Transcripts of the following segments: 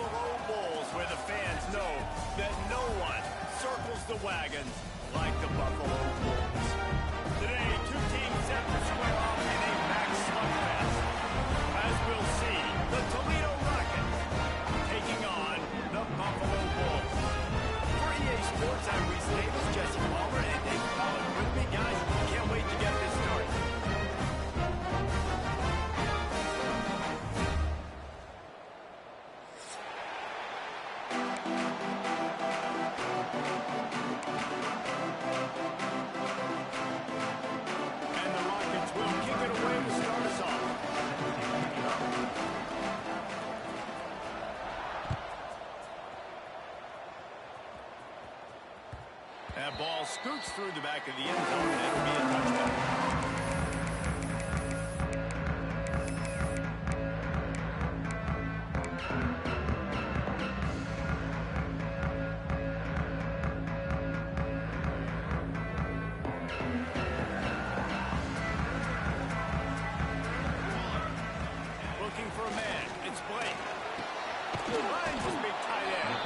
Buffalo Bulls, where the fans know that no one circles the wagons like the Buffalo Bulls. Today, two teams set to square off in a max slugfest. As we'll see, the Toledo Rockets taking on the Buffalo Bulls. For EA Sports, I'm Reese Davis, Jesse Palmer, and Dave Pollard with me. Guys, can't wait to get this started. That ball scoots through the back of the end zone, and it'll be a touchdown. Looking for a man. It's Blake. Finds his big tight end.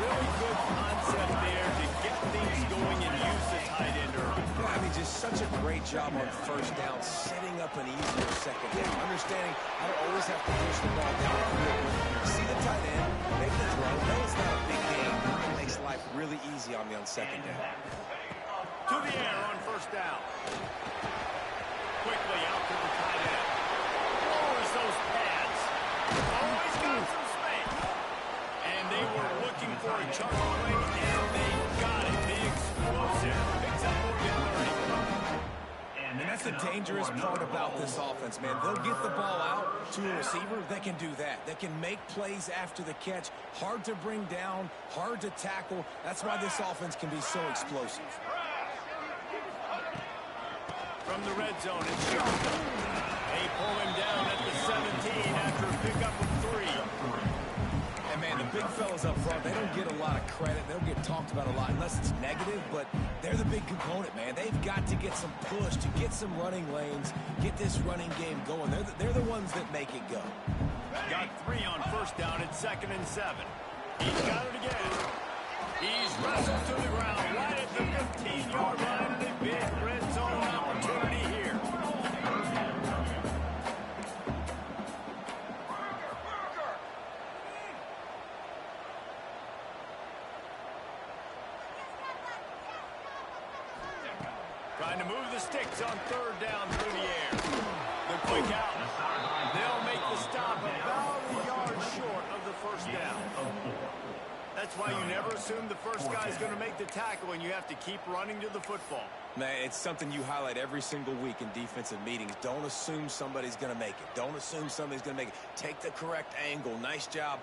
Really good concept there to get things going and use the tight end early. Yeah, I mean, just such a great job on first down, setting up an easier second down. Understanding I don't always have to push the ball down the field. See the tight end, make the throw. No, it's not a big game. It makes life really easy on me on second down. To the air on first down. Quickly out to the tight end. Lowers those pads. Always got some space. And they were looking for a charge play, and they got it. The explosive picks up more than 30. And that's the dangerous part about this offense, man. They'll get the ball out to a receiver. They can do that. They can make plays after the catch. Hard to bring down, hard to tackle. That's why this offense can be so explosive. From the red zone, it's Sharp. They pull him down at the 17 after a pickup of 3. And, man, the big fellas up front, they don't get a lot of credit. They don't get talked about a lot unless it's negative, but they're the big component, man. They've got to get some push, to get some running lanes, get this running game going. They're the ones that make it go. Got 3 on first down at 2nd and 7. He's got it again. He's wrestled to the ground right at the 15-yard line. A big red zone opportunity here. Trying to move the sticks on 3rd down through the air. The quick out. They'll make the stop about a yard short of the first down. That's why you never assume the first guy's going to make the tackle, and you have to keep running to the football. Man, it's something you highlight every single week in defensive meetings. Don't assume somebody's going to make it. Don't assume somebody's going to make it. Take the correct angle. Nice job.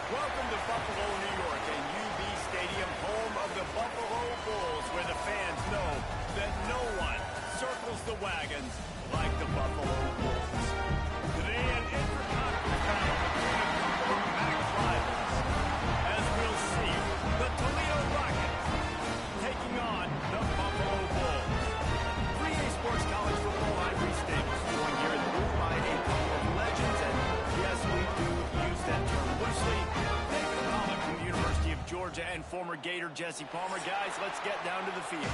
Welcome to Buffalo, New York, and UB Stadium, home of the Buffalo Bulls, where the fans know that no one circles the wagons like the Buffalo Bulls. Today, an interconference battle between a couple of MAC rivals. As we'll see, the Toledo Rockets taking on the Buffalo Bulls. 3A Sports College Football Library Stables, joined here in the room by a couple of legends, and yes, we do use that term loosely. David Pollock from the University of Georgia and former Gator Jesse Palmer. Guys, let's get down to the field.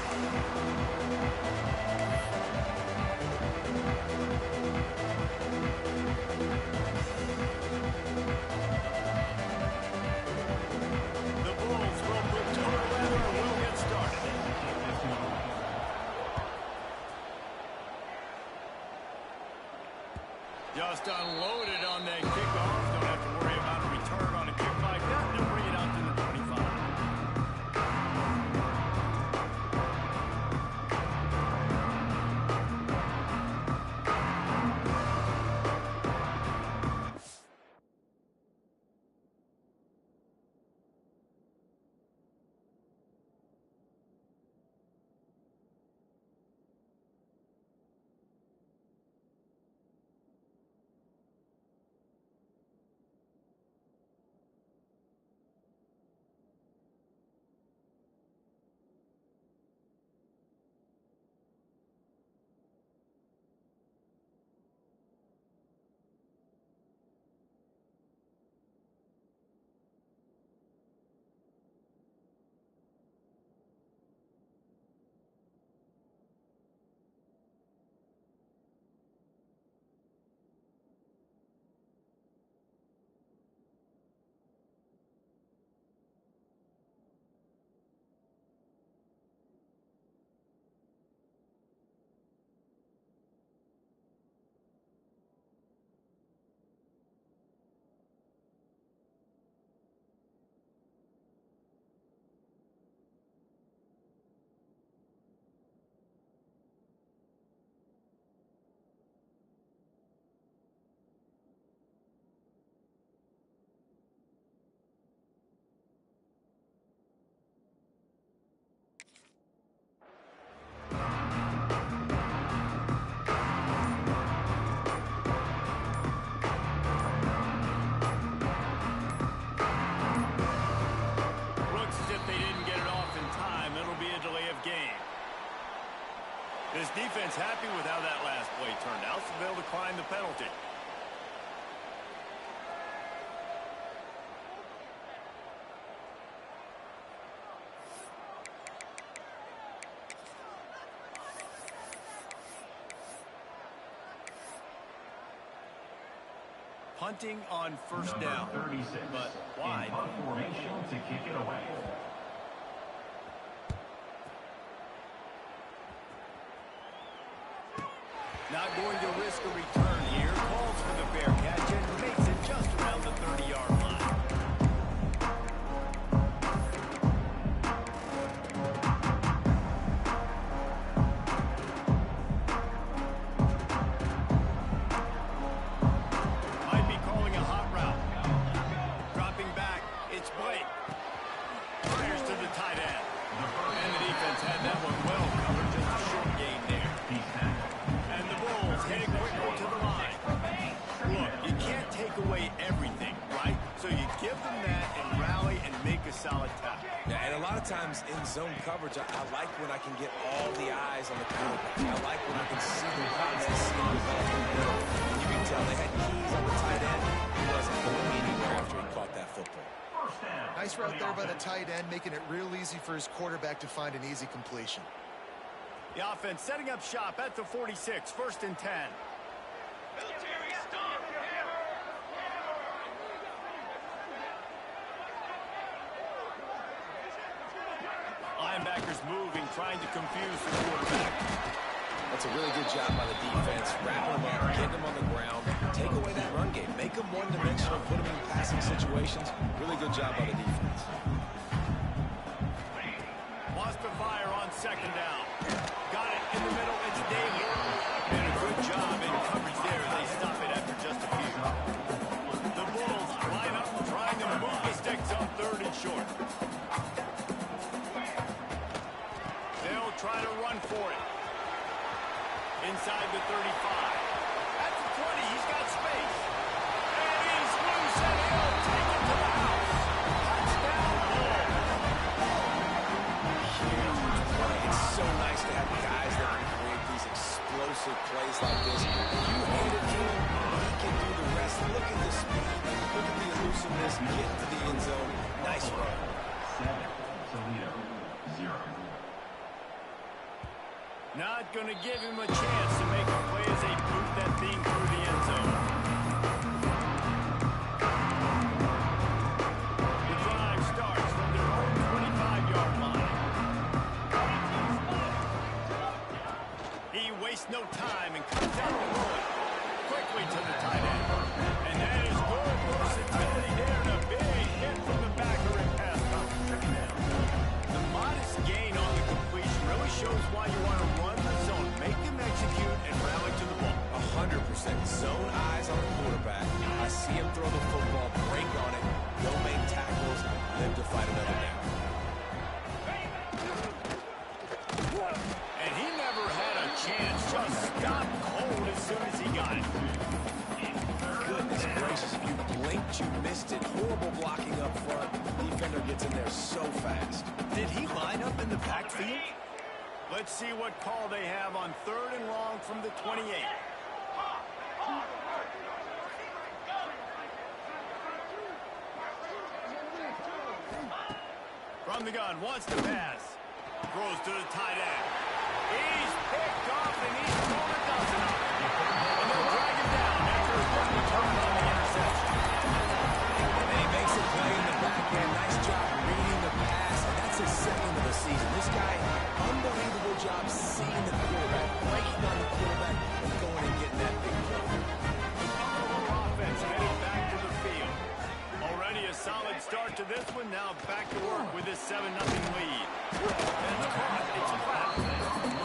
The Bulls will put total weather and we'll get started. Just unloaded on that kickoff. Don't have to worry about a return on a kick like that. They'll bring it out to the 25. they'll decline the penalty. Punting on first down, but wide. Punt formation to kick it away. Not going to risk a return here. Calls for the fair catch and makes it just around the 30-yard line. Might be calling a hot route. Dropping back, it's Blake. Fires to the tight end. And the defense had that one well covered, just a short gain there. And the Bulls heading quickly to the line. Look, you can't take away everything, right? So you give them that and rally and make a solid tackle. Yeah, and a lot of times in zone coverage, I like when I can get all the eyes on the quarterback. I like when I can see the routes and see the ball through the middle. And you can tell they had keys on the tight end. He wasn't going anywhere after he caught that football. Nice route there by the tight end, making it real easy for his quarterback to find an easy completion. The offense setting up shop at the 46, 1st and 10. Linebackers moving, trying to confuse the quarterback. That's a really good job by the defense. Wrapping them up, getting them on the ground. Take away that run game. Make them one-dimensional, put them in passing situations. Really good job by the defense. Wants to fire on 2nd down. Got it in the middle. It's Daly. And a good job in coverage there. They stop it after just a few. The Bulls line up trying to move the sticks on 3rd and short. They'll try to run for it. Inside the 35. At the 20, he's got space. And he's loose and he'll take it to the house. Touchdown, Bulls. It's so nice to have guys that can create these explosive plays like this. You hand it to him, he can do the rest. Look at the speed, look at the elusiveness, get to the end zone. Nice run. 7, Toledo, 0. Not going to give him a chance to make a play as they boot that thing through the end zone. The drive starts from their own 25-yard line. He wastes no time and comes out the road quickly to the tight end. And that is good versatility there and a big hit from the backer in pass coverage. The modest gain on the completion really shows why you want to run the zone, make them execute, and rally to the ball. 100% zone eyes on the quarterback. I see him throw the football, break on it, go make tackles, live to fight another down. And he never had a chance, just stopped cold as soon as he got it. Goodness gracious, if you blinked, you missed it. Horrible blocking up front. Defender gets in there so fast. Did he line up in the backfield? Let's see what call they have on 3rd and long from the 28. From the gun, wants to pass. Throws to the tight end. He's picked off and he's thrown a dozen of them. And they'll drag him down after a good return on the interception. And he makes a play in the back end. Nice job reading the pass. And that's his 2nd of the season. This guy, unbelievable job seeing the quarterback, breaking on the quarterback, and going and getting that big play. The Buffalo offense headed back to the field. Already a solid start to this one. Now back to work with this 7-0 lead. And caught, it's fouled.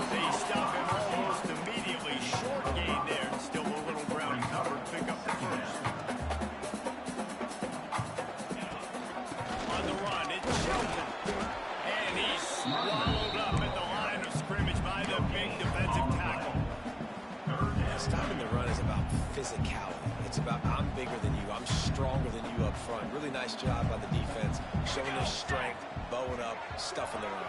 They stop him almost immediately. Short gain there. Still a little ground covered. Pick up the first. On the run, it's Shelton. And he's swallowed up at the line of scrimmage by the big defensive tackle. Yeah, stopping the run is about physicality. It's about I'm bigger than you, I'm stronger than you up front. Really nice job by the defense, showing their strength, bowing up, stuffing the run.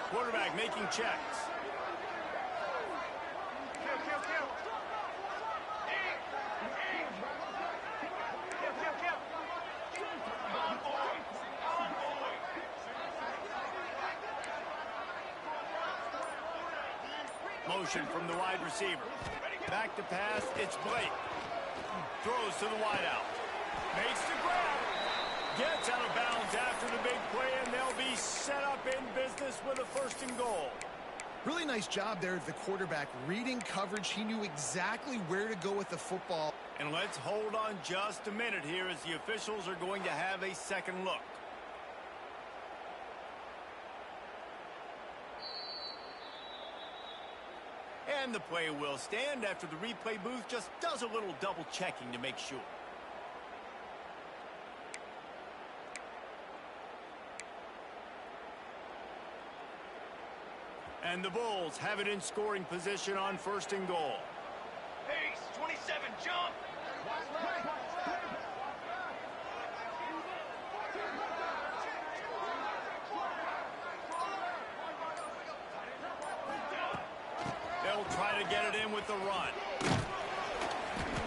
Quarterback making checks. Motion from the wide receiver. Back to pass, it's Blake. Throws to the wideout. Makes the grab. Gets out of bounds after the big play, and they'll be set up in business with a 1st and goal. Really nice job there of the quarterback. Reading coverage, he knew exactly where to go with the football. And let's hold on just a minute here as the officials are going to have a second look. And the play will stand after the replay booth just does a little double checking to make sure. And the Bulls have it in scoring position on 1st and goal. Pace, 27, jump! They'll try to get it in with the run.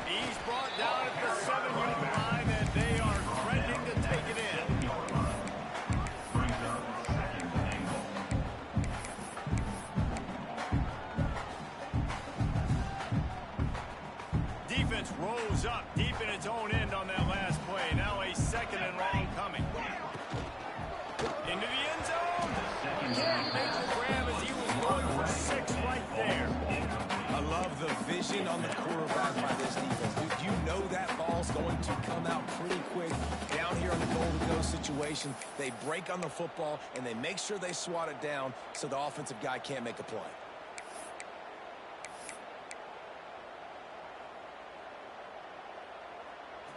He's brought down at the 7-yard line, and they are threatening to take it in. Defense rose up deep in its own end on that last play. Now a 2nd and long coming. Into the end zone. Can't make the grab as he was going for 6 right there. I love the vision on the quarterback by this defense. Dude, you know that ball's going to come out pretty quick. Down here on the goal-to-go situation, they break on the football, and they make sure they swat it down so the offensive guy can't make a play.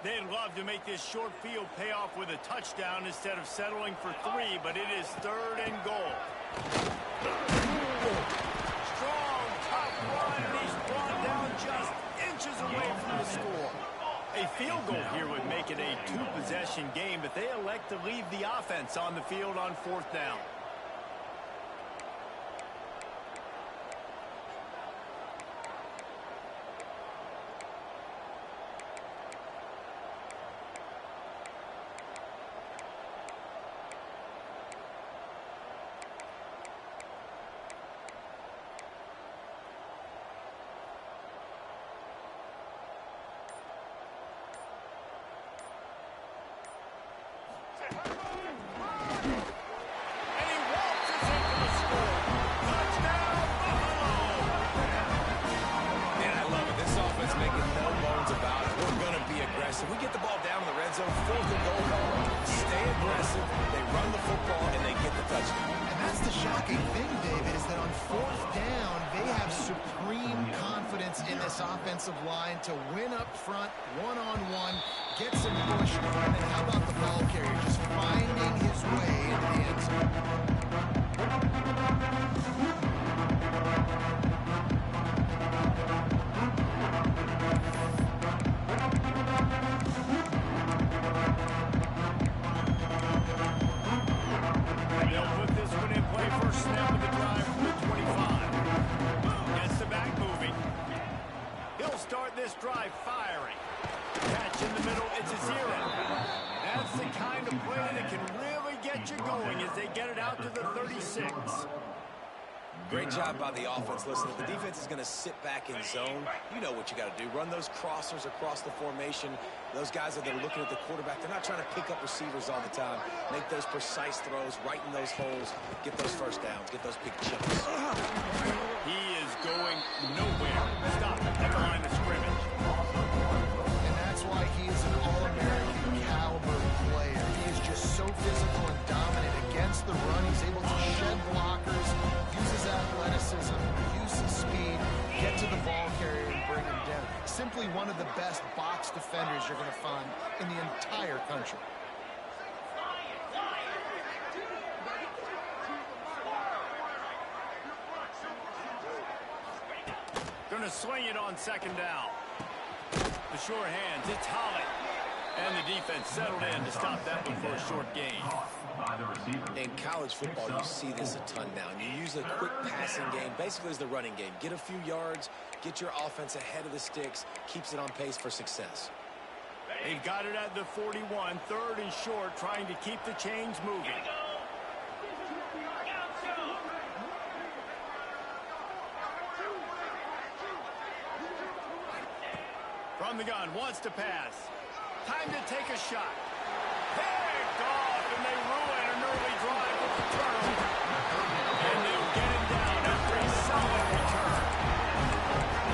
They'd love to make this short field pay off with a touchdown instead of settling for 3, but it is 3rd and goal. Strong, tough run, and he's brought down just inches away from the score. A field goal here would make it a 2-possession game, but they elect to leave the offense on the field on 4th down. We get the ball down in the red zone, 4th and goal. Stay aggressive, they run the football, and they get the touchdown. And that's the shocking thing, David, is that on 4th down, they have supreme confidence in this offensive line to win up front, one-on-one, get some push, and then how about the ball carrier just finding his way into the end zone. This drive firing. Catch in the middle, it's a 0. That's the kind of play that can really get you going as they get it out to the 36. Great job by the offense. Listen, if the defense is going to sit back in zone, you know what you got to do. Run those crossers across the formation. Those guys that are looking at the quarterback, they're not trying to pick up receivers all the time. Make those precise throws, right in those holes, get those 1st downs, get those big chunks. He is going nowhere. Stop at the line of scrimmage. And that's why he is an All-American caliber player. He is just so physical and dominant against the run. He's able to shed blockers, use his athleticism, use his speed, get to the ball carrier and bring him down. Simply one of the best box defenders you're going to find in the entire country. Going to sling it on 2nd down. The sure hands, it's Holly. And the defense settled in to stop that one for a short gain. In college football, you see this a ton now. And you use a quick passing game, basically as the running game. Get a few yards, get your offense ahead of the sticks, keeps it on pace for success. They've got it at the 41, 3rd and short, trying to keep the chains moving. From the gun, wants to pass. Time to take a shot. Picked off, and they ruin an early drive with the turnover. And they'll get him down after a solid return.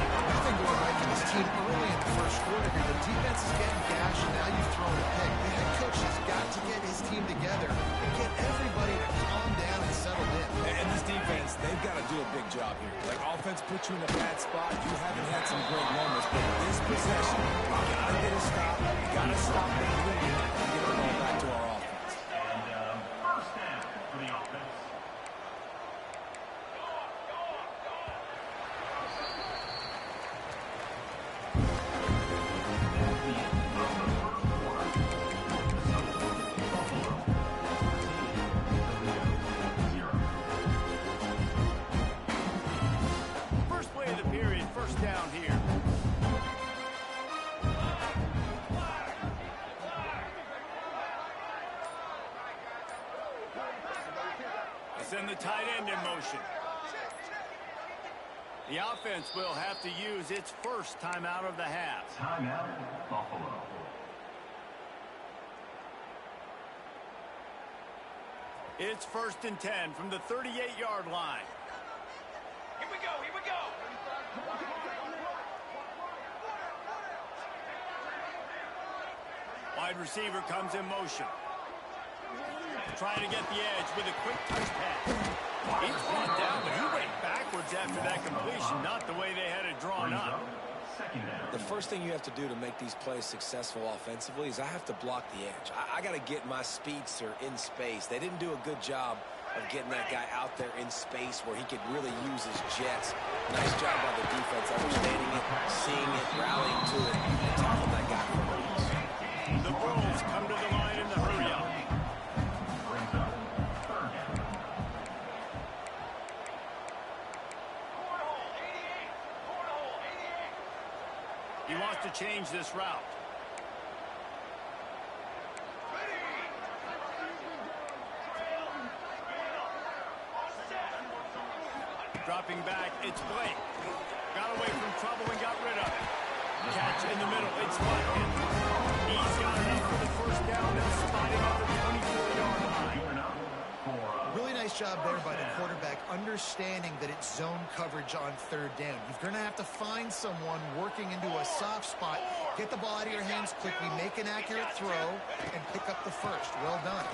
Nothing going right for this team early in the first quarter here. The defense is getting gashed, and now you've thrown a pick. The head coach has got to get his team together and get everybody to calm down and settle in. And this defense, they've got to do a big job here. Like, offense puts you in a bad spot. You haven't had some great moments, but this possession, you got to get a stop. You got to stop them winning and get the ball back to our offense. And first down for the offense. First play of the period, first down here. Send the tight end in motion. The offense will have to use its first timeout of the half. Timeout, Buffalo. It's 1st and 10 from the 38-yard line. Here we go, here we go. Wide receiver comes in motion. Trying to get the edge with a quick touch pass. He's brought down, but he went backwards after that completion, not the way they had it drawn up. Second down. The first thing you have to do to make these plays successful offensively is I have to block the edge. I got to get my speedster in space. They didn't do a good job of getting that guy out there in space where he could really use his jets. Nice job by the defense, understanding it, seeing it, rallying to it, and tackling that guy for release. The Bulls come to the line in the hurry-up. Brings up third down. Cornhole, 88. Cornhole, 88. He wants to change this route. Dropping back, it's Blake. Got away from trouble and got rid of it. Catch in the middle, it's Watkins. He's got enough for the first down and spotting at the 24-yard line. Really nice job there by the quarterback, understanding that it's zone coverage on third down. You're going to have to find someone working into a soft spot, get the ball out of your hands quickly, make an accurate throw, and pick up the first. Well done.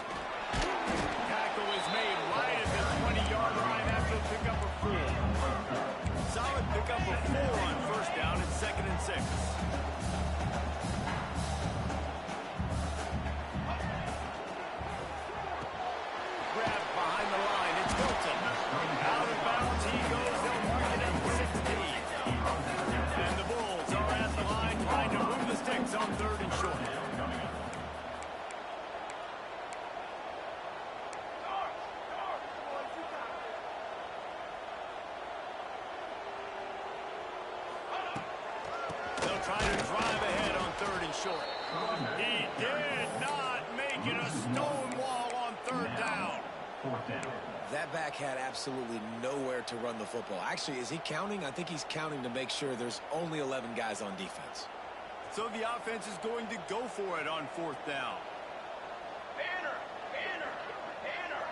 Tackle is made right at the 20-yard line after pickup of 4. Solid pickup of 4 on first down and 2nd and 6. Grabbed behind the line, it's Hilton. Out of bounds he goes, they'll mark it at the 16. And the Bulls are at the line trying to move the sticks on 3rd and short. They'll try to drive ahead on 3rd and short. He did not make it a stone wall on 3rd down. Fourth down. That back had absolutely nowhere to run the football. Actually, is he counting? I think he's counting to make sure there's only 11 guys on defense. So the offense is going to go for it on 4th down. Banner, banner, banner.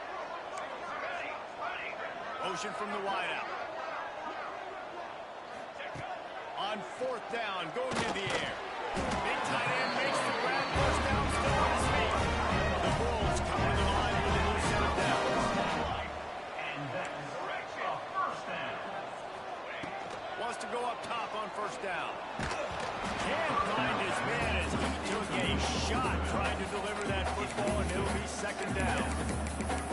Ready, ready. Motion from the wideout. On 4th down, going in the air. Big tight end makes the grab, first down, still on his feet. The Bulls come to the line with a new set of downs. And that's a first down. Wants to go up top on 1st down. Can't find his man as he took a shot trying to deliver that football, and it'll be 2nd down.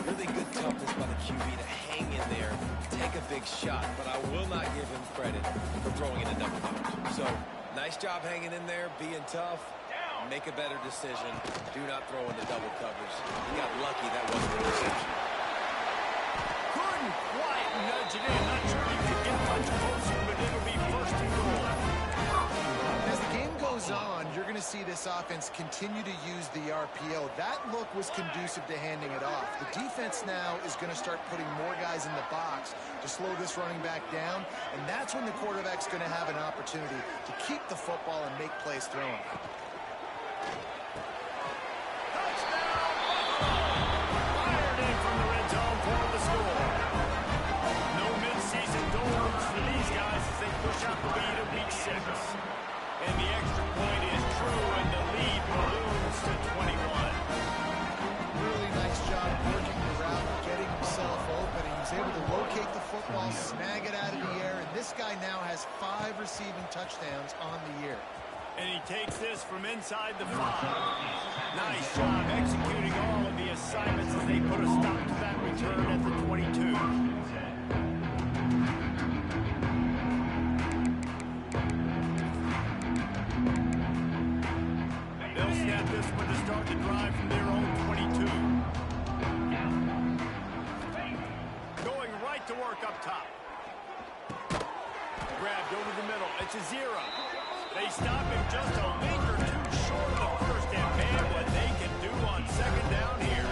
Really good toughness by the QB to hang in there, take a big shot, but I will not give him credit for throwing in a double coverage. So, nice job hanging in there, being tough, make a better decision. Do not throw into double coverage. He got lucky that wasn't a decision. Couldn't quite nudge it in. Not sure he could get much closer, but it'll be 1st and goal. As the game goes on, you're going to to see this offense continue to use the RPO. That look was conducive to handing it off. The defense now is going to start putting more guys in the box to slow this running back down, and that's when the quarterback's going to have an opportunity to keep the football and make plays throwing. And the extra point is true, and the lead balloons to 21. Really nice job working the route, getting himself open. He was able to locate the football, snag it out of the air, and this guy now has 5 receiving touchdowns on the year. And he takes this from inside the 5. Nice job executing all of the assignments as they put a stop to that return at the 22. This one to start the drive from their own 22. Going right to work up top. Grabbed over the middle. It's a 0. They stop him just a link or two short of the first. And man, what they can do on second down here.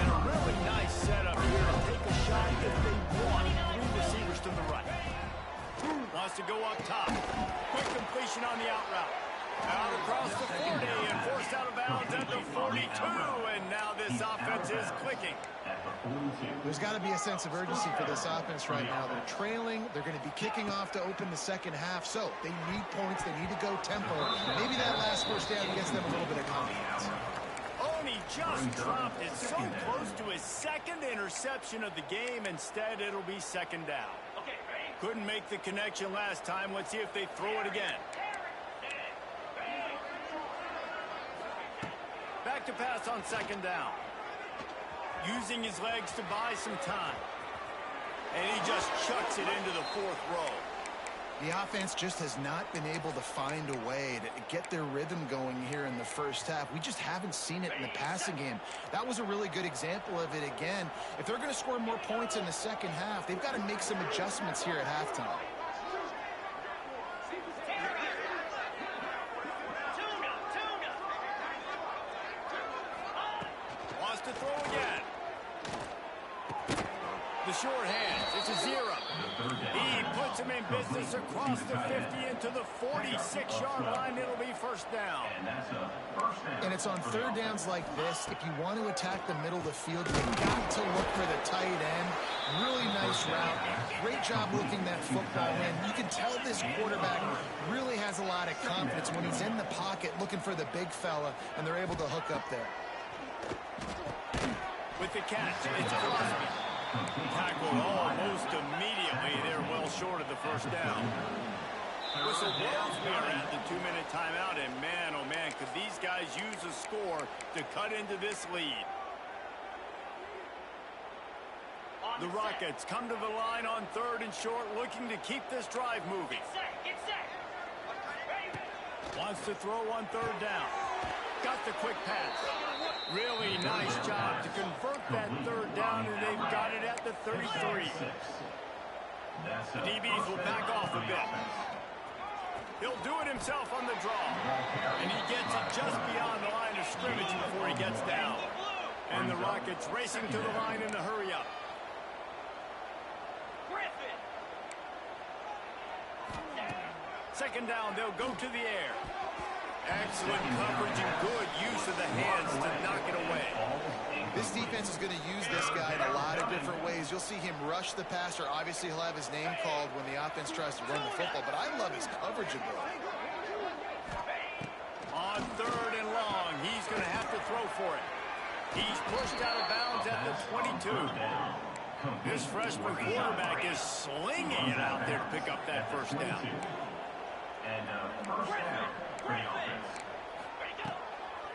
And a really nice setup here to take a shot if they want. 3 receivers to the right. Wants to go up top. Quick completion on the out route. Out across the 40 and forced out of bounds at the 42, and now this offense is clicking. There's got to be a sense of urgency for this offense right now. They're trailing. They're going to be kicking off to open the second half, so they need points. They need to go tempo. Maybe that last first down gets them a little bit of confidence. Oh, and he just dropped it so close to his second interception of the game. Instead, it'll be second down. Couldn't make the connection last time. Let's see if they throw it again. Back to pass on second down. Using his legs to buy some time. And he just chucks it into the 4th row. The offense just has not been able to find a way to get their rhythm going here in the first half. We just haven't seen it in the passing game. That was a really good example of it again. If they're going to score more points in the second half, they've got to make some adjustments here at halftime. To throw again. The short hands. It's a 0. He puts him in business across the 50 into the 46-yard line. It'll be first down. And it's on third downs like this. If you want to attack the middle of the field, you've got to look for the tight end. Really nice route. Great job looking that football in. You can tell this quarterback really has a lot of confidence when he's in the pocket looking for the big fella, and they're able to hook up there. With the catch, it's Crosby. Tackled almost immediately. They're well short of the first down. Whistle blows. We are at the 2-minute timeout, and man, oh man, could these guys use a score to cut into this lead. The Rockets come to the line on 3rd and short, looking to keep this drive moving. Wants to throw on 3rd down. Got the quick pass. Really nice job to convert that 3rd down, and they've got it at the 33. The DBs will back off a bit. He'll do it himself on the draw. And he gets it just beyond the line of scrimmage before he gets down. And the Rockets racing to the line in the hurry-up. Second down, they'll go to the air. Excellent coverage and good use of the hands to knock it away. This defense is going to use this guy in a lot of different ways. You'll see him rush the passer. Obviously, he'll have his name called when the offense tries to run the football, but I love his coverage ability. On 3rd and long, he's going to have to throw for it. He's pushed out of bounds at the 22. This freshman quarterback is slinging it out there to pick up that first down.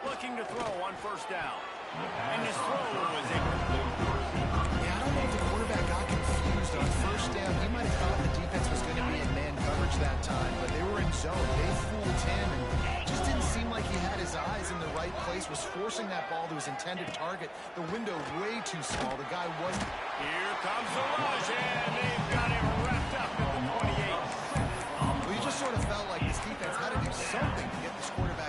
Looking to throw on first down. And his throw was incomplete. Yeah, I don't know if the quarterback got confused on first down. He might have thought the defense was going to be in man coverage that time, but they were in zone. They fooled him, and it just didn't seem like he had his eyes in the right place, was forcing that ball to his intended target. The window way too small. The guy wasn't. Here comes the rush, and they've got him wrapped up at the 28. Well, you just sort of felt like this defense had to do something to get this quarterback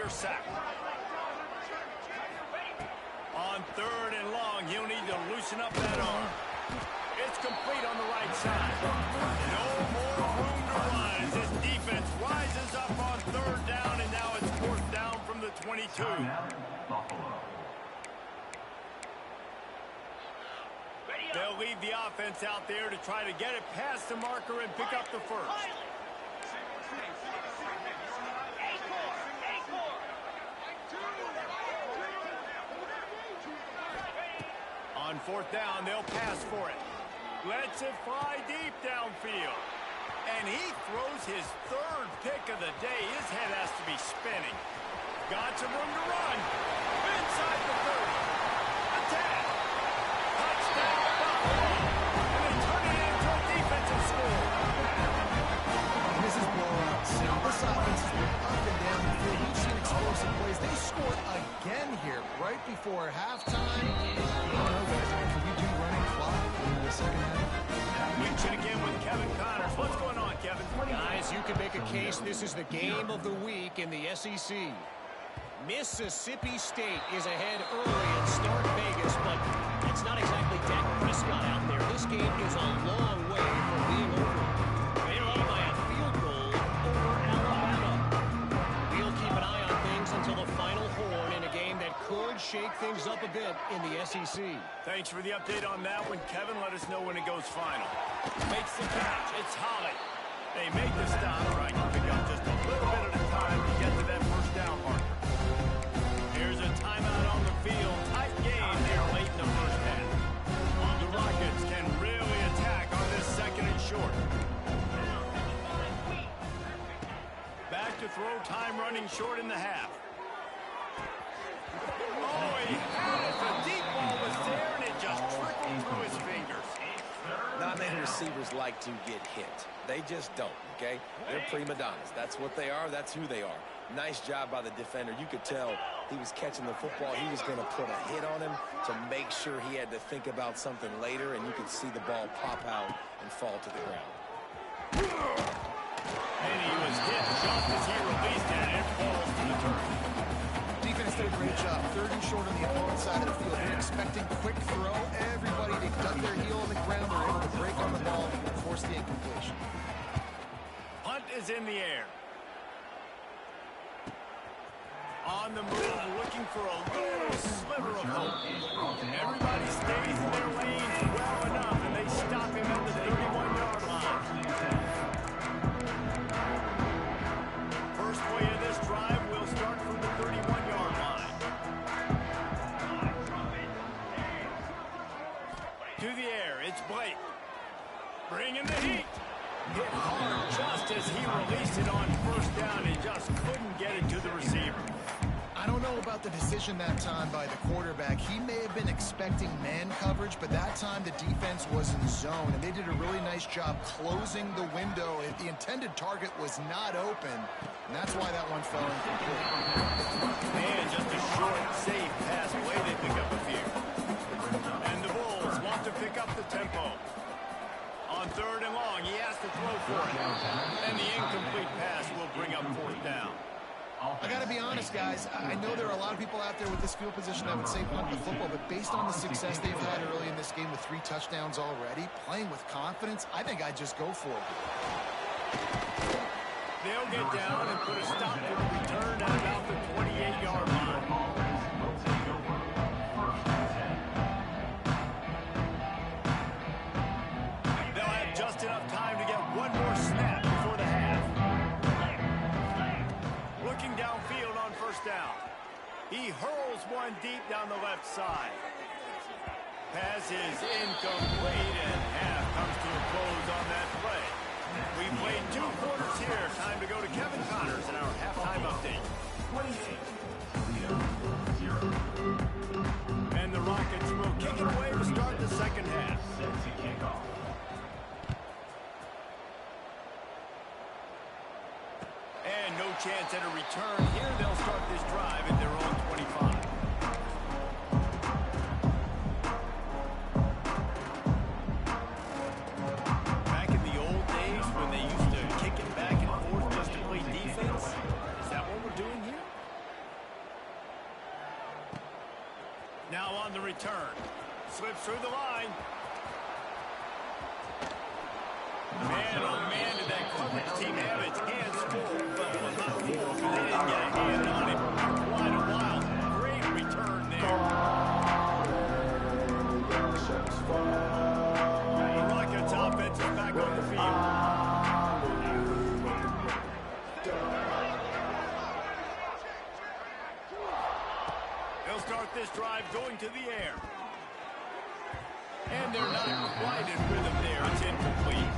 their sack. On 3rd and long, he'll need to loosen up that arm. It's complete on the right side. No more room to run as this defense rises up on 3rd down, and now it's 4th down from the 22. They'll leave the offense out there to try to get it past the marker and pick up the first. On 4th down, they'll pass for it. Lets it fly deep downfield. And he throws his 3rd pick of the day. His head has to be spinning. Got some room to run. Inside the 30. Attack. Touchdown, Buffalo. And they turn it into a defensive score. And this is blowouts. This offense has been up and down the field. We've seen explosive plays. They scored again here right before halftime. I don't know, guys. Can we do running clock in the second half? Mention again with Kevin Connors. What's going on, Kevin? Guys, you can make a case this is the game of the week in the SEC. Mississippi State is ahead early at Start Vegas, but it's not exactly Dak Prescott out there. This game is a long way from being over. They led by a field goal over Alabama. We'll keep an eye on things until the final horn in a game that could shake things up a bit in the SEC. Thanks for the update on that one, Kevin. Let us know when it goes final. Makes the catch. It's Holly. They make the stop, trying to pick up just a little bit at a time to get to that 1st down marker. Here's a timeout on the field. Tight game there late in the 1st half. The Rockets can really attack on this 2nd and short. Back to throw time running short in the half. Oh, he had it. The deep ball was there, and it just trickled through his fingers. Not many receivers like to get hit. They just don't, okay? They're prima donnas. That's what they are. That's who they are. Nice job by the defender. You could tell he was catching the football. He was going to put a hit on him to make sure he had to think about something later, and you could see the ball pop out and fall to the ground. And he was hit just as he released it, and it falls to the turf. Defense did a great job. 3rd and short on the opponent's side of the field. They're expecting quick throw. Everybody, they duck their heel on the ground. They're able to break on the ball and force the incompletion. Punt is in the air. On the move, looking for a little sliver of hope. Everybody stays in their lanes well enough, and they stop him at the 31-yard line. First play of this drive will start from the 31-yard line. To the air, it's Blake. Bringing the heat. Hit hard just as he released it on 1st down and just couldn't get it to the receiver. I don't know about the decision that time by the quarterback. He may have been expecting man coverage, but that time the defense was in zone, and they did a really nice job closing the window. The intended target was not open, and that's why that one fell incomplete. And just a short, safe pass play, they pick up a few. And the Bulls want to pick up the tempo. On 3rd and long, he has to throw for it. And the incomplete pass will bring up 4th down. I got to be honest, guys. I know there are a lot of people out there with this field position that would say punt the football, but based on the success they've had early in this game with 3 touchdowns already, playing with confidence, I think I'd just go for it. They'll get down and put a stop to the return at about the 28-yard line. They'll have just enough time to get one more snap before the half. Looking downfield on 1st down. He hurls one deep down the left side. Pass is incomplete, and half comes to a close on that play. We played 2 quarters here. Time to go to Kevin Connors in our halftime update. And the Rockets will kick it away to start the 2nd half. And no chance at a return. Here they'll start this drive at their own 25. Back in the old days when they used to kick it back and forth just to play defense, is that what we're doing Now on the return. Slips through the line. Man, oh man, did that coverage team have its hands full. But not full, because they didn't get a hand on him for quite a while. Great return there. The Rockets offense is back on the field. They'll start this drive going to the air. And they're not quite in rhythm there. It's incomplete.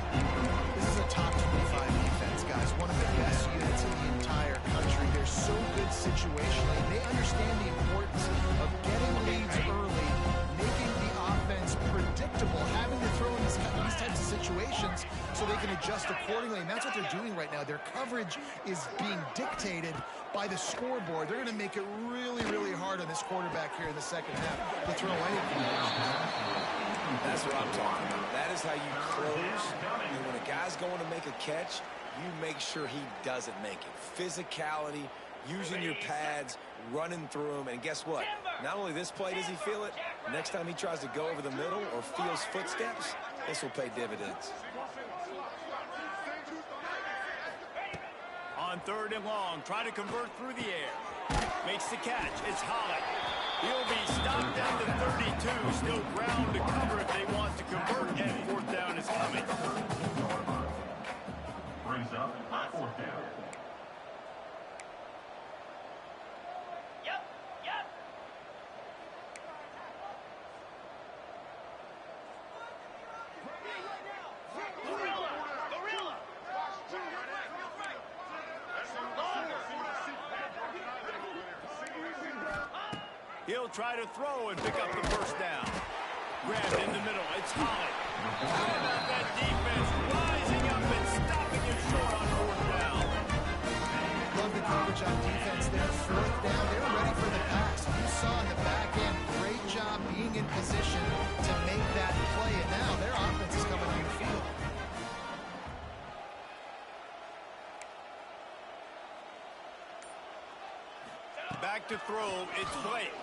This is a top 25 defense, guys. One of the best units in the entire country. They're so good situationally. They understand the importance of getting leads early, making the offense predictable, having to throw in these types of situations so they can adjust accordingly. And that's what they're doing right now. Their coverage is being dictated by the scoreboard. They're going to make it really, really hard on this quarterback here in the second half to throw anything. That's what I'm talking about. That is how you close. And when a guy's going to make a catch, you make sure he doesn't make it. Physicality, using your pads, running through him. And guess what? Not only this play does he feel it, next time he tries to go over the middle or feels footsteps, this will pay dividends. On 3rd and long, try to convert through the air. Makes the catch. It's Holland. He'll be stopped down to 32. Still ground to cover if they want to convert, and 4th down is coming. Brings up 4th down. Yep, yep. Gorilla, gorilla. He'll try to throw and pick up the 1st down. Grabbed in the middle. It's Holland. How about that defense rising up and stopping him short on 4th down? Love the coverage on defense there. 4th down. They were ready for the pass. You saw in the back end, great job being in position to make that play. And now their offense is coming on the field. Back to throw. It's Blake.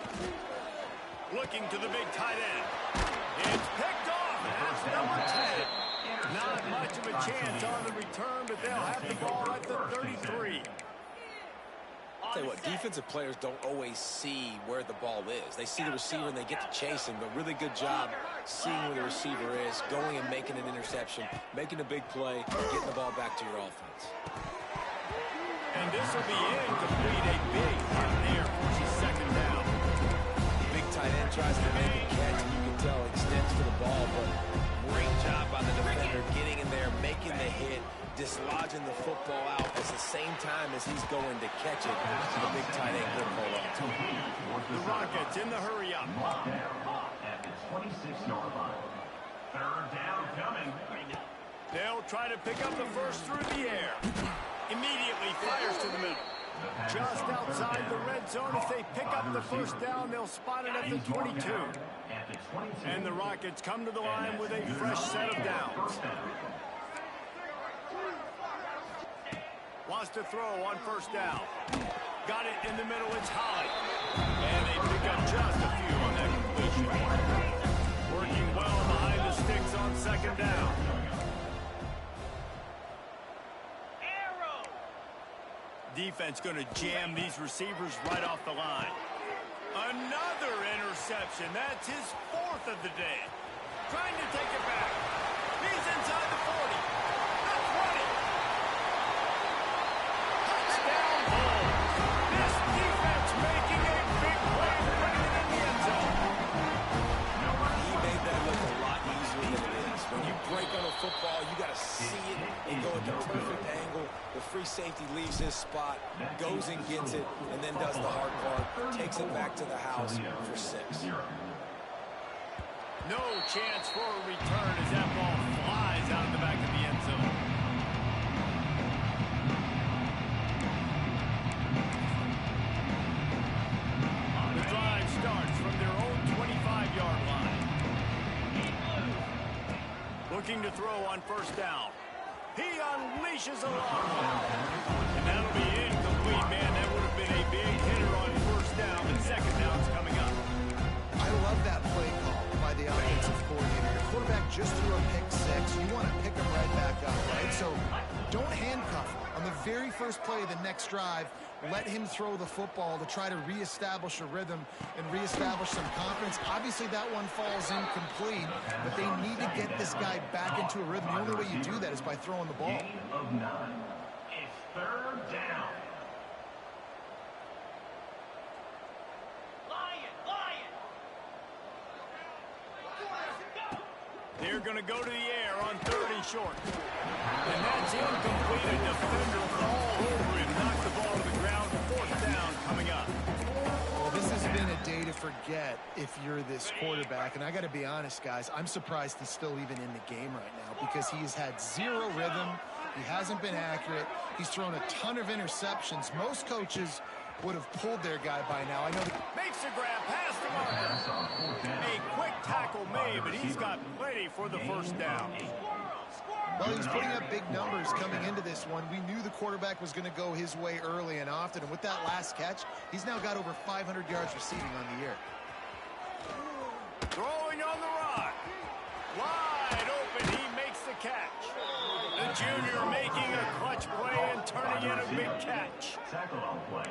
Looking to the big tight end. It's picked off. That's number 10. Not much of a chance on the return, but they'll have the ball at the 33. I'll tell you what, defensive players don't always see where the ball is. They see the receiver and they get to chase him, but really good job seeing where the receiver is, going and making an interception, making a big play, getting the ball back to your offense. And this will be incomplete. A big hit there, forces 2nd down. Big tight end tries to make a catch, and you can tell he extends to the ball, but great job by the defender getting in there, making the hit, dislodging the football out at the same time as he's going to catch it. The big tight end couldn't hold on to it. The Rockets in the hurry up. At the 26-yard line. 3rd down coming. They'll try to pick up the 1st through the air. Immediately fires to the middle. Just outside the red zone. If they pick up the 1st down, they'll spot it at the 22. And the Rockets come to the line with a fresh set of downs. Wants to throw on 1st down. Got it in the middle. It's Holly. And they pick up just a few on that completion. Working well behind the sticks on 2nd down. Defense going to jam these receivers right off the line. Another interception. That's his 4th of the day. Trying to take it back. He's inside the 40. The 20. Touchdown ball. This defense making a big play, putting it in the end zone. He made that look a lot easier than it is. When you break on a football, you got to see it and go at the perfect angle. The free safety leaves his spot, goes and gets it, and then does the hard part, takes it back to the house for 6. No chance for a return as that ball flies out of the back of the end zone. The drive starts from their own 25-yard line. Looking to throw on 1st down. He unleashes a long one. And that'll be incomplete, man. That would have been a big hitter on 1st down, and 2nd down's coming up. I the offensive coordinator. Your quarterback just threw a pick six. You want to pick him right back up, right? So don't handcuff him. On the very first play of the next drive, let him throw the football to try to reestablish a rhythm and reestablish some confidence. Obviously, that one falls incomplete, but they need to get this guy back into a rhythm. The only way you do that is by throwing the ball. Gain of 9. It's third down. They're going to go to the air on 3rd and short. And that's incomplete. A defender all over him. Knocked the ball to the ground. 4th down coming up. Well, this has been a day to forget if you're this quarterback. And I got to be honest, guys, I'm surprised he's still even in the game right now because he has had zero rhythm. He hasn't been accurate. He's thrown a ton of interceptions. Most coaches would have pulled their guy by now. I know that Makes a grab past the marker. A quick tackle made, but he's got plenty for the 1st down. well, he was putting up big numbers coming into this one. We knew the quarterback was going to go his way early and often. And with that last catch, he's now got over 500 yards receiving on the year. Throwing on the run. Wide open. He makes the catch. The junior making a clutch play and turning in a big catch.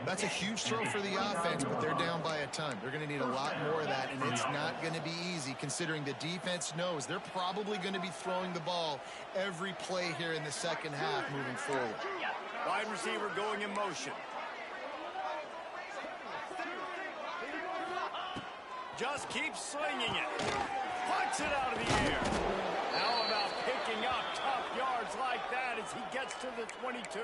That's a huge throw for the offense, but they're down by a ton. They're going to need a lot more of that, and it's not going to be easy considering the defense knows they're probably going to be throwing the ball every play here in the second half moving forward. Wide receiver going in motion. Just keeps slinging it. Puts it out of the air. How about picking up tough yards like that as he gets to the 22?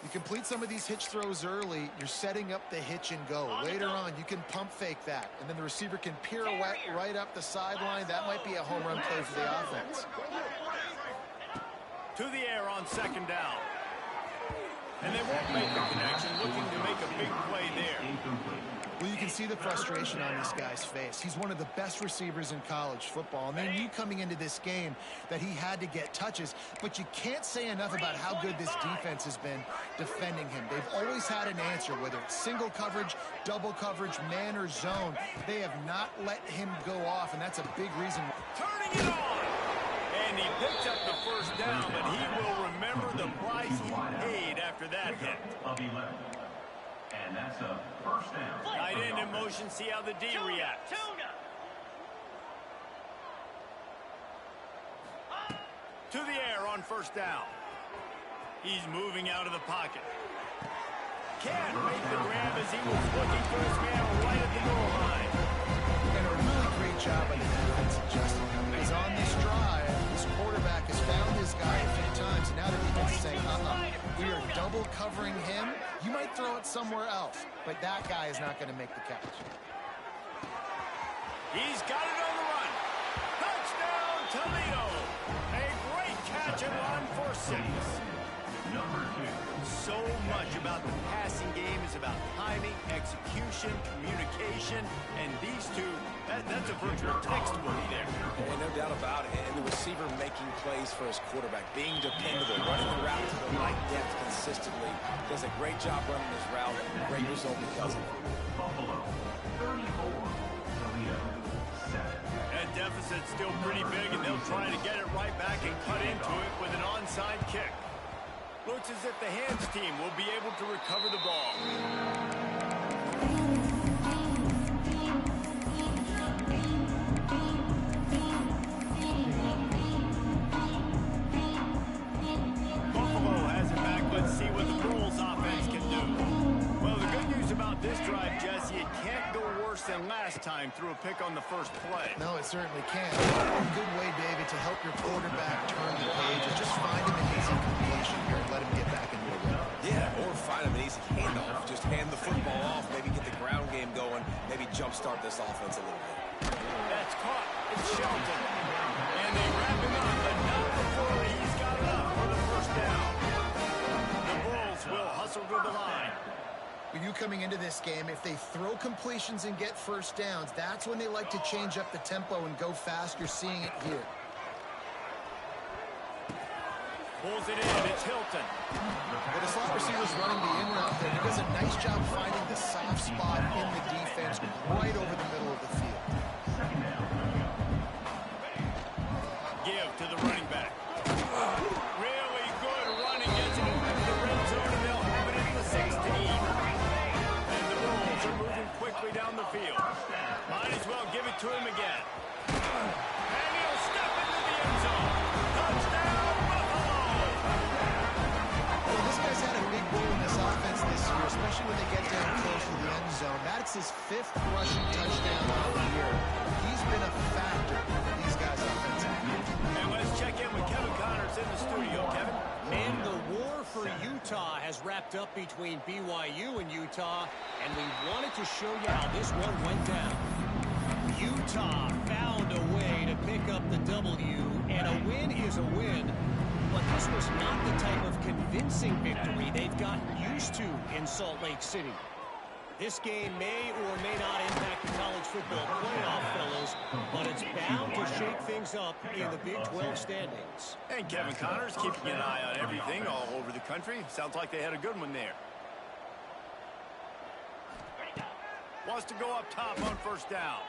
You complete some of these hitch throws early, you're setting up the hitch and go. Later on, you can pump fake that, and then the receiver can pirouette right up the sideline. That might be a home run play for the offense. To the air on 2nd down. And they won't make the connection, looking to make a big play there. Well, you can see the frustration on this guy's face. He's one of the best receivers in college football, and they knew coming into this game that he had to get touches, but you can't say enough about how good this defense has been defending him. They've always had an answer, whether it's single coverage, double coverage, man or zone. They have not let him go off, and that's a big reason. Turning it on! And he picked up the 1st down, but he will remember the price he paid after that hit. Of 11. And that's a 1st down. Tight end in motion, see how the D reacts. To the air on 1st down. He's moving out of the pocket. Can't make the grab as he was looking for his man right at the goal line. And a really great job by the defense adjusting him. Because on this drive, this quarterback has found this guy a few times, and now the defense is saying, we are double covering him. You might throw it somewhere else, but that guy is not going to make the catch. He's got it on the run. Touchdown, Toledo. A great catch and run for 6. Number 2. So much about the passing game is about timing, execution, communication, and these two, that's a virtual textbook there. And no doubt about it. And the receiver making plays for his quarterback, being dependable, running the route to the right depth consistently. Does a great job running his route. Great result because of it. Buffalo 34. Toledo 7. That deficit's still pretty big, and they'll try to get it right back and cut into it with an onside kick. Looks as if the hands team will be able to recover the ball. Buffalo has it back. Let's see what the Bulls offense can do. Well, the good news about this drive, Jesse, it can't go worse than last time through a pick on the first play. No, it certainly can't. A good way, David, to help your quarterback turn the page is just find him an easy completion here and let him get back into a rhythm. Yeah, or find him an easy handoff. Just hand the football off, maybe get the ground game going, maybe jumpstart this offense a little bit. That's caught. It's Shelton. And they wrap him up, but not before he's got it up for the 1st down. The Bulls will hustle to the line. For you coming into this game, if they throw completions and get 1st downs, that's when they like to change up the tempo and go fast. You're seeing it here. Pulls it in. It's Hilton. Well, the slot receiver's running the in route there. He does a nice job finding the soft spot in the defense right over the middle of the field. 2nd down. it to him again. And he'll step into the end zone. Touchdown, Buffalo! Well, this guy's had a big role in this offense this year, especially when they get down close to the end zone. That's his 5th rushing touchdown of the year. He's been a factor for these guys offensively. And let's check in with Kevin Connors in the studio. Kevin? And the war for Utah has wrapped up between BYU and Utah, and we wanted to show you how this one went down. Utah found a way to pick up the W, and a win is a win, but this was not the type of convincing victory they've gotten used to in Salt Lake City. This game may or may not impact the college football playoff, fellas, but it's bound to shake things up in the Big 12 standings. And Kevin Connors keeping an eye on everything all over the country. Sounds like they had a good one there. Wants to go up top on first down.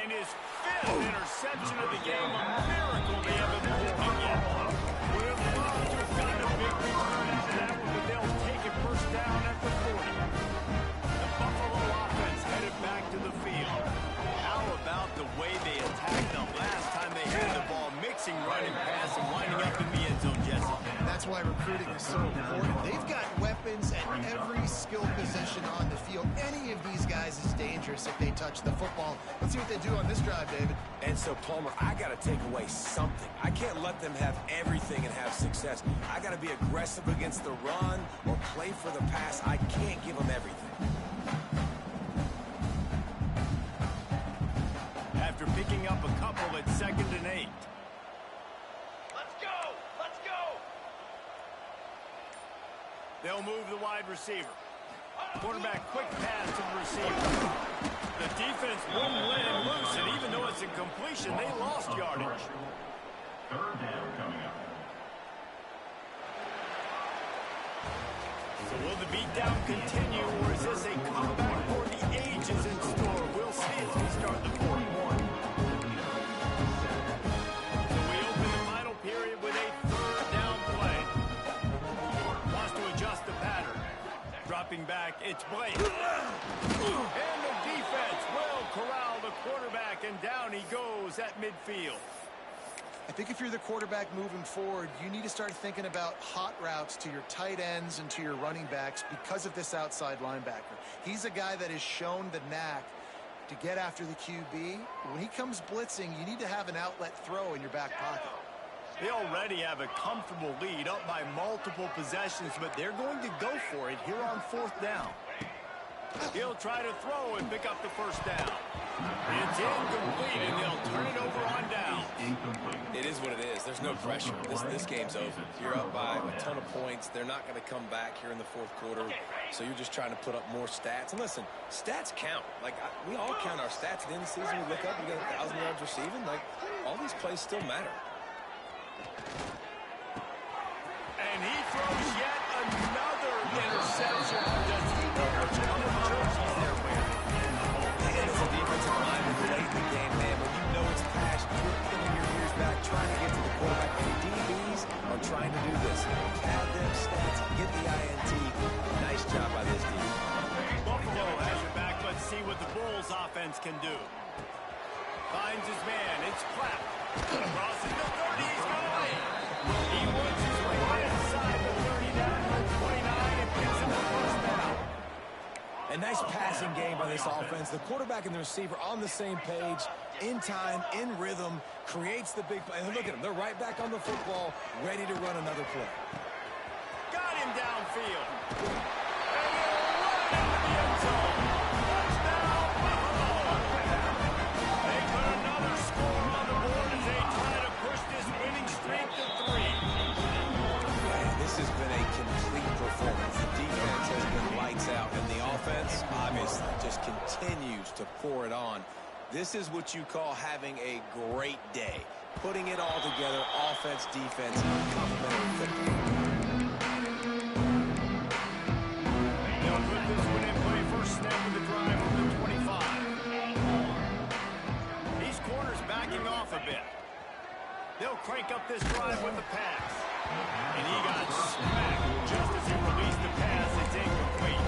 And his 5th interception of the game. A miracle they haven't pulled yet. Would have loved to have gotten a big return out of that one, but they'll take it first down at the 40. The Buffalo offense headed back to the field. How about the way they attacked them last time they had the ball, mixing run and pass and winding up in the end zone, Jesse? That's why recruiting is so important. They've got weapons at every skill position on the field. Any of these guys is dangerous if they touch the football. Let's see what they do on this drive, David. And so, Palmer, I got to take away something. I can't let them have everything and have success. I got to be aggressive against the run or play for the pass. I can't give them everything. After picking up a couple at 2nd and 8. Let's go! Let's go! They'll move the wide receiver. Quarterback quick pass to the receiver. The defense wouldn't let him loose, and even though it's a completion, they lost yardage. 3rd down coming up. So will the beatdown continue, or is this a comeback for the ages in store? We'll see as we start the 41. So we open the final period with a 3rd down play. Wants to adjust the pattern. Dropping back, it's Blake. And the defense will corral the quarterback, and down he goes at midfield. I think if you're the quarterback moving forward, you need to start thinking about hot routes to your tight ends and to your running backs because of this outside linebacker. He's a guy that has shown the knack to get after the QB. When he comes blitzing, you need to have an outlet throw in your back pocket. They already have a comfortable lead up by multiple possessions, but they're going to go for it here on 4th down. He'll try to throw and pick up the first down. It's incomplete, and they'll turn it over on down. It is what it is. There's no pressure. This game's over. You're up by a ton of points. They're not going to come back here in the 4th quarter, so you're just trying to put up more stats. And listen, stats count. Like, we all count our stats at the end of the season. We look up, we got 1,000 yards receiving. Like, all these plays still matter. And he throws yet another interception. Does he know which color jerseys they're wearing? And it's a defensive lineman late in the game, man. When you know it's passion, you're pulling your ears back, trying to get to the quarterback. And the DBs are trying to do this. Pad them stats, get the INT. Nice job by this team. Buffalo has it back. Let's see what the Bulls offense can do. Finds his man. It's Clapp. Crosses the 30. He's going. He works his way right inside the 30 down to 29 and picks up the first down. A nice passing game by this offense. The quarterback and the receiver on the same page, in time, in rhythm, creates the big play. And look at them. They're right back on the football, ready to run another play. Got him downfield. And he'll run into the end zone. Touchdown, Buffalo. They put another score on the board as they try to push this winning streak to 3. Man, this has been a complete performance. The defense has been lights out, and the offense obviously just continues to pour it on. This is what you call having a great day. Putting it all together, offense, defense, complementary football. They'll put this one in play. First snap of the drive from the 25. These corners backing off a bit. They'll crank up this drive with the pass. And he got smacked just as he released the pass. It's incomplete.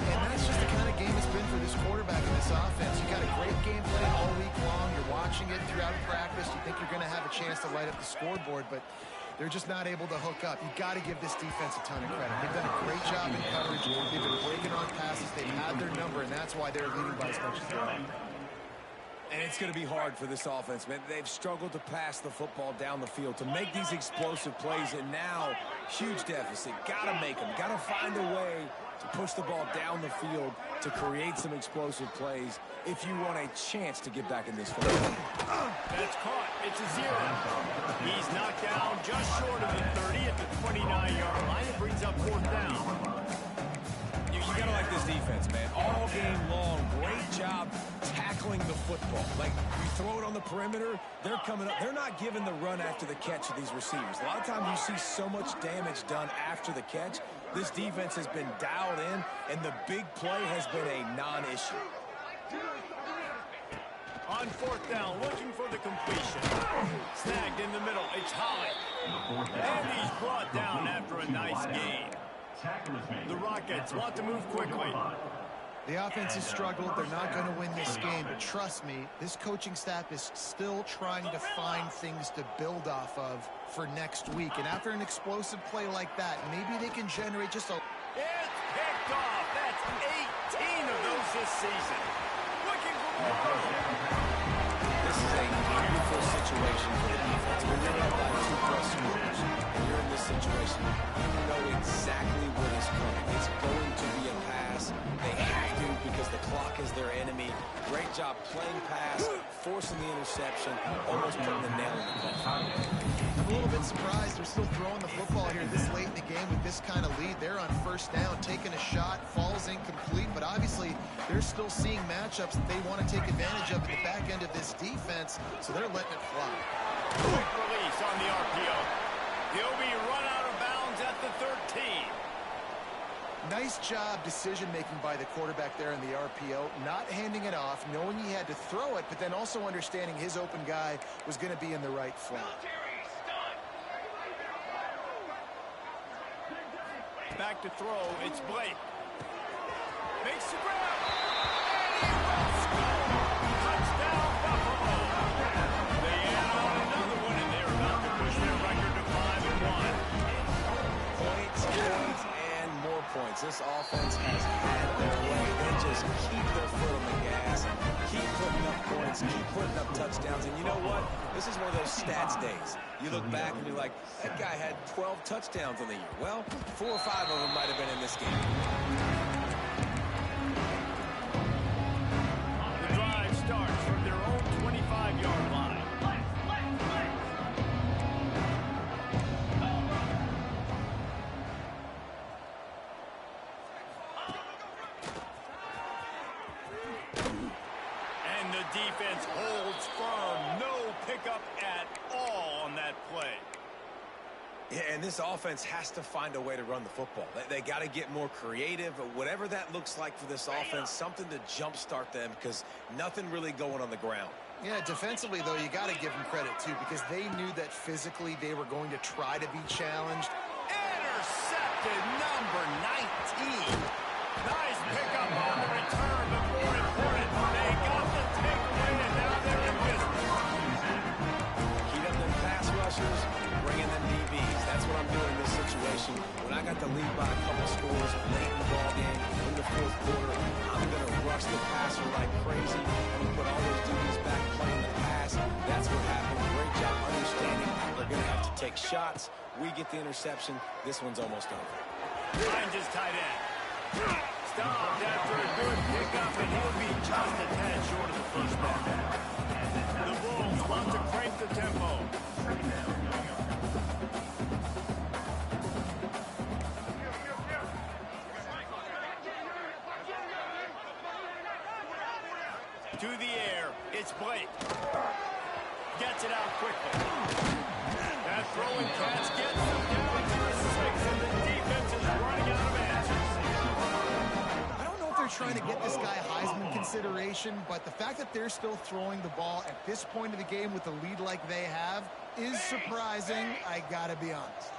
And that's just the kind of game it's been for this quarterback in this offense. it throughout practice. You think you're going to have a chance to light up the scoreboard, but they're just not able to hook up. You've got to give this defense a ton of credit. They've done a great job in coverage. They've been breaking on passes. They've had their number, and that's why they're leading by as much as they are. And it's going to be hard for this offense, man. They've struggled to pass the football down the field, to make these explosive plays, and now, huge deficit. Got to make them. Got to find a way to push the ball down the field to create some explosive plays if you want a chance to get back in this field. That's caught. It's a 0. He's knocked down just short of the 30 at the 29-yard line. It brings up 4th down. You got to like this defense, man. All game long, great job tackling the football. Like, you throw it on the perimeter, they're coming up. They're not giving the run after the catch to these receivers. A lot of times you see so much damage done after the catch. This defense has been dialed in, and the big play has been a non-issue. On 4th down, looking for the completion. Snagged in the middle. It's Holly. And he's brought down after a nice gain. The Rockets want to move quickly. The offense has struggled. They're not going to win this game, but trust me, this coaching staff is still trying to find things to build off of for next week. And after an explosive play like that, maybe they can generate just a... It's picked off. That's 18 of those this season. Looking for more. This is a beautiful situation for the defense. When you're up by 2+ scores, and you're in this situation, you know exactly what is coming. It's going to be a pass. They have to because the clock is their enemy. Great job playing pass, forcing the interception, almost putting the nail in the coffin. I'm a little bit surprised they're still throwing the football here this late in the game with this kind of lead. They're on 1st down, taking a shot, falls incomplete, but obviously they're still seeing matchups that they want to take advantage of at the back end of this defense, so they're letting it fly. Quick release on the RPO. He'll be run out of bounds at the 13. Nice job decision-making by the quarterback there in the RPO, not handing it off, knowing he had to throw it, but then also understanding his open guy was going to be in the right flat. Back to throw, it's Blake. Makes the grab. And he will score. Touchdown, Buffalo. They add on another one, and they're about to push their record to 5-1. Points, and more points. This offense has had their way. They just keep their foot on the gas, keep putting up points, keep putting up touchdowns. And you know what? This is one of those stats days. You look back and you're like, that guy had 12 touchdowns on the year. Well, 4 or 5 of them might have been in this game. The drive starts from their own 25-yard line. And the defense holds firm. No pickup at all on that play. Yeah, and this offense has to find a way to run the football. They got to get more creative, whatever that looks like for this offense, something to jumpstart them because nothing really going on the ground. Yeah, defensively, though, you got to give them credit, too, because they knew that physically they were going to try to be challenged. Intercepted, number 19. Nice pickup on the return, but more important, they got the takeaway, and now they're in business. Heat up them pass rushers, bring in them DBs. That's what I'm doing in this situation. When I got the lead by a couple scores late in the ball game, in the 4th quarter, I'm going to rush the passer like crazy. I'm going to put all those DBs back playing the pass. That's what happened. Great job understanding they're going to have to take shots. We get the interception. This one's almost over. Finds his tight end. Stopped after a good pickup, and he'll be just a tad short of the first down. The Bulls want to crank the tempo. To the air, it's Blake. Gets it out quickly. That throwing catch gets them down to a 6, and the defense is running out of answers. I don't know if they're trying to get this guy Heisman consideration, but the fact that they're still throwing the ball at this point of the game with a lead like they have is surprising, I gotta be honest.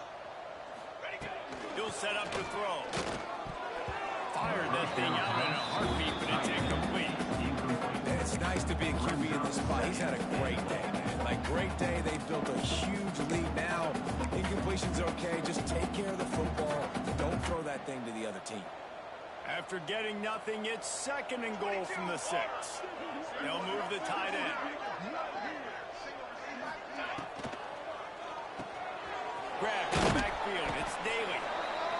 He'll set up to throw. Fired that thing out in a heartbeat, but it's incomplete. It's nice to be a QB in this spot. He's had a great day, man. Like, great day. They've built a huge lead now. Incompletion's okay. Just take care of the football. Don't throw that thing to the other team. After getting nothing, it's 2nd and goal from the 6. They'll move the tight end. Grab in the backfield. It's Daly.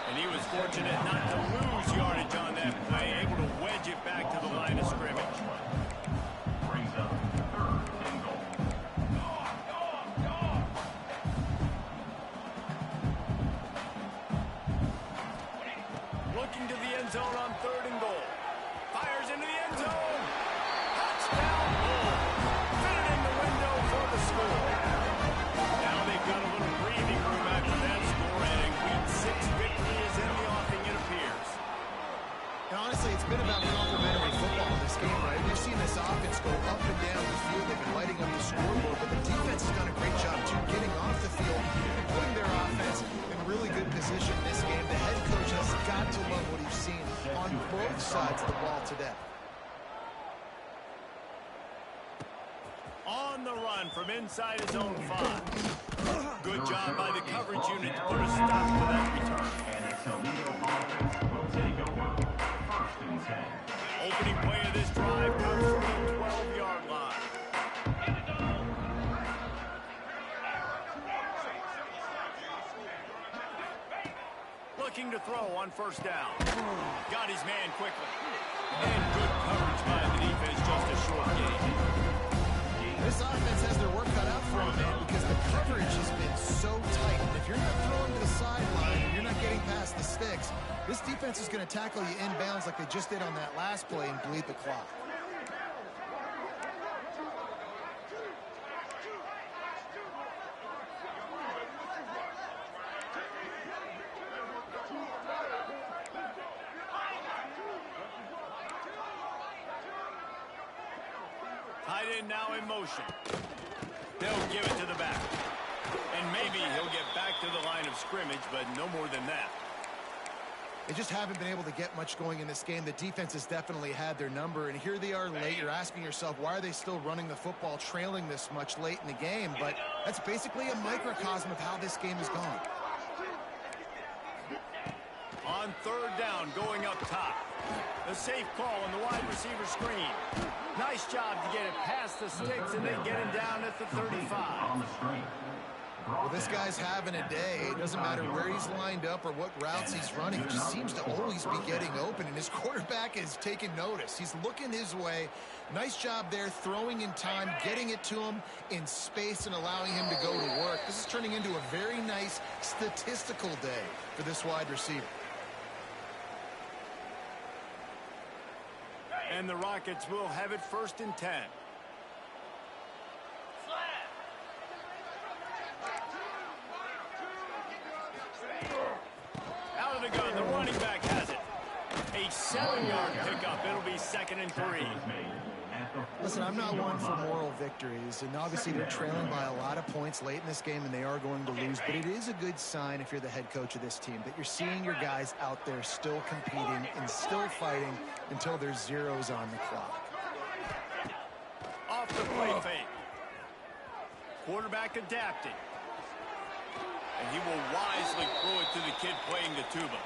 And he was fortunate not to lose yardage on that play, able to wedge it back to the line of scrimmage. Brings up 3rd and goal. Looking to the end zone on 3rd and goal. Fires into the end zone. Touchdown, Bulls. Fitting the window for the score. Now they've got a little breathing room after that score, and a Week 6 victory is in the offing, it appears. And honestly, it's been about complementary football in this game, right? We've seen this offense go up and down the field. They've been lighting up the scoreboard, but the defense has done a great job, too, getting off the field and putting their offense in really good position in this game. The head coach has got to love what he's seen on both sides of the ball today. On the run from inside his own 5. Good job by the coverage unit to put a stop to that return. And the Toledo offense will take over 1st and 10. Opening play of this drive comes from the 12-yard line. Looking to throw on 1st down. Got his man quickly. And good coverage by the defense, just a short game. This offense has their work cut out for them, man, because the coverage has been so tight. And if you're not throwing to the sideline and you're not getting past the sticks, this defense is going to tackle you inbounds like they just did on that last play and bleed the clock. Tight end now in motion. They'll give it to the back. And maybe he'll get back to the line of scrimmage, but no more than that. They just haven't been able to get much going in this game. The defense has definitely had their number, and here they are late. You're asking yourself, why are they still running the football, trailing this much late in the game? But that's basically a microcosm of how this game has gone. On 3rd down, going up top. A safe call on the wide receiver screen. Nice job to get it past the sticks and then get him down at the 35. On the screen. Well, this guy's having a day. It doesn't matter where he's lined up or what routes he's running. He just seems to always be getting open, and his quarterback is taking notice. He's looking his way. Nice job there, throwing in time, getting it to him in space and allowing him to go to work. This is turning into a very nice statistical day for this wide receiver. And the Rockets will have it 1st and 10. Out of the gun, the running back has it. A 7-yard pickup. It'll be 2nd and 3. Listen, I'm not one for moral victories, and obviously they're trailing by a lot of points late in this game, and they are going to lose, but it is a good sign if you're the head coach of this team that you're seeing your guys out there still competing and still fighting until there's zeros on the clock. Off the play fake. Quarterback adapting. And he will wisely throw it to the kid playing the tuba.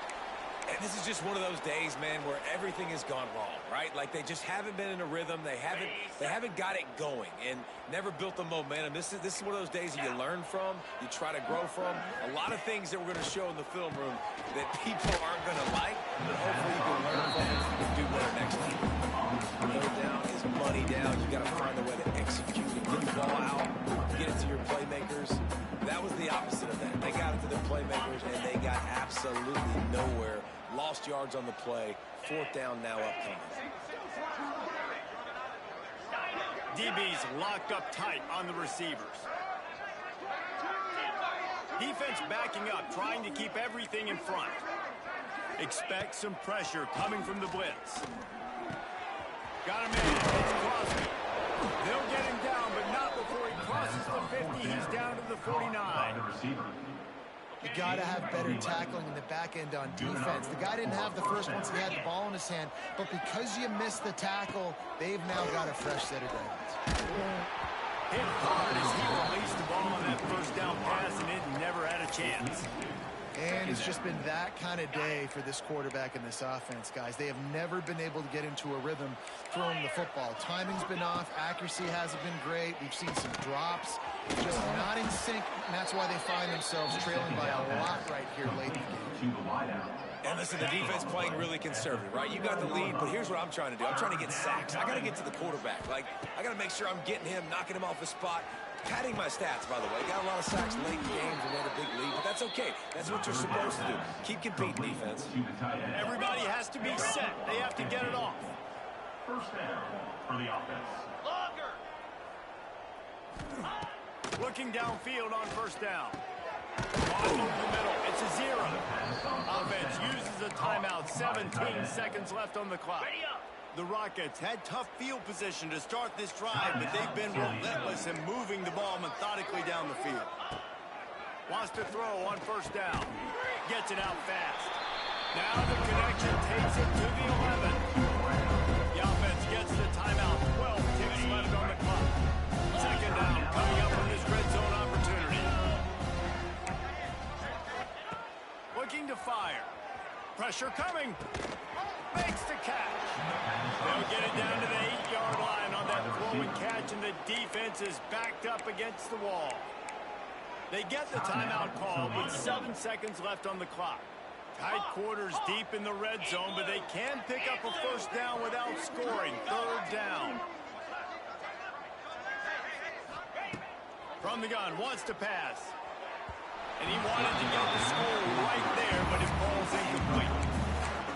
And this is just one of those days, man, where everything has gone wrong, right? Like they just haven't been in a rhythm. They haven't got it going and never built the momentum. This is one of those days that you learn from, you try to grow from. A lot of things that we're going to show in the film room that people aren't going to like, but hopefully you can learn from it and do better next time. Third down is money down. You got to find a way to execute and get the ball out, get it to your playmakers. That was the opposite of that. They got it to their playmakers, and they got absolutely nowhere. Lost yards on the play. 4th down now upcoming. DB's locked up tight on the receivers. Defense backing up, trying to keep everything in front. Expect some pressure coming from the blitz. Got him in. It's Crosby. They'll get him down, but not before he crosses the 50. He's down to the 49. The receiver. You got to have better tackling in the back end on defense. The guy didn't have the first once he had the ball in his hand, but because you missed the tackle, they've now got a fresh set of downs. Hit hard as he released the ball on that first down pass, and it never had a chance. And it's just been that kind of day for this quarterback and this offense, guys. They have never been able to get into a rhythm throwing the football. Timing's been off. Accuracy hasn't been great. We've seen some drops. Just not in sync, and that's why they find themselves trailing by a lot right here late in the game. And listen, the defense playing really conservative, right? You got the lead, but here's what I'm trying to do. I'm trying to get sacks. I got to get to the quarterback. Like, I got to make sure I'm getting him, knocking him off his spot. Padding my stats, by the way. Got a lot of sacks late in games and made a big lead, but that's okay. That's what you're supposed to do. Keep competing, defense. Everybody has to be set. They have to get it off. First down for the offense. Longer. Looking downfield on first down. Ball over the middle. It's a 0. Offense uses a timeout. 17 seconds left on the clock. Ready up. The Rockets had tough field position to start this drive, but they've been relentless in moving the ball methodically down the field. Wants to throw on first down. Gets it out fast. Now the connection takes it to the 11. The offense gets the timeout. 12 ticks left on the clock. Second down coming up on this red zone opportunity. Looking to fire. Pressure coming. Makes the catch. They'll get it down to the 8-yard line on that throw and catch, and the defense is backed up against the wall. They get the timeout call with 7 seconds left on the clock. Tight quarters deep in the red zone, but they can pick up a first down without scoring. Third down. From the gun, wants to pass. And he wanted to get the score right there, but it falls incomplete.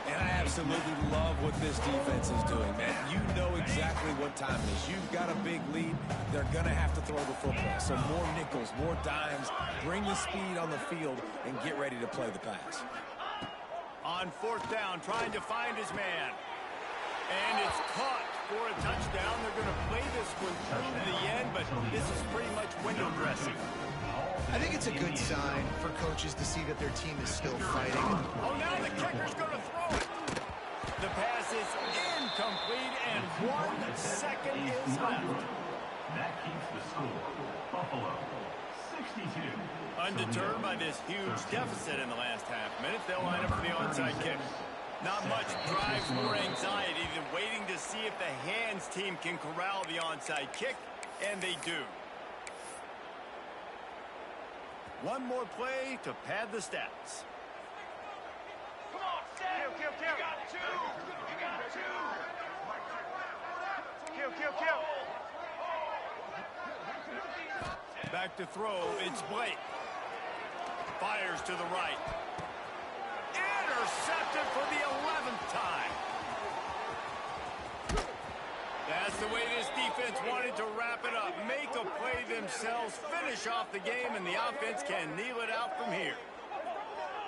And I absolutely love what this defense is doing, man. You know exactly what time it is. You've got a big lead. They're going to have to throw the football. So more nickels, more dimes. Bring the speed on the field and get ready to play the pass. On fourth down, trying to find his man. And it's caught for a touchdown. They're going to play this one through to the end, but this is pretty much window dressing. I think it's a good sign for coaches to see that their team is still fighting. Oh, now the kicker's going to throw it. The pass is incomplete, and 1 second is left. That keeps the score. Buffalo, 62. Undeterred by this huge deficit in the last half minute, they'll line up for the onside kick. Not much drives more anxiety than waiting to see if the hands team can corral the onside kick, and they do. One more play to pad the stats. Come on, Sam. Kill. You got 2. You got 2. Kill. Back to throw, it's Blake. Fires to the right. Intercepted for the 11th time. That's the way this defense wanted to wrap it up. Make a play themselves, finish off the game, and the offense can kneel it out from here.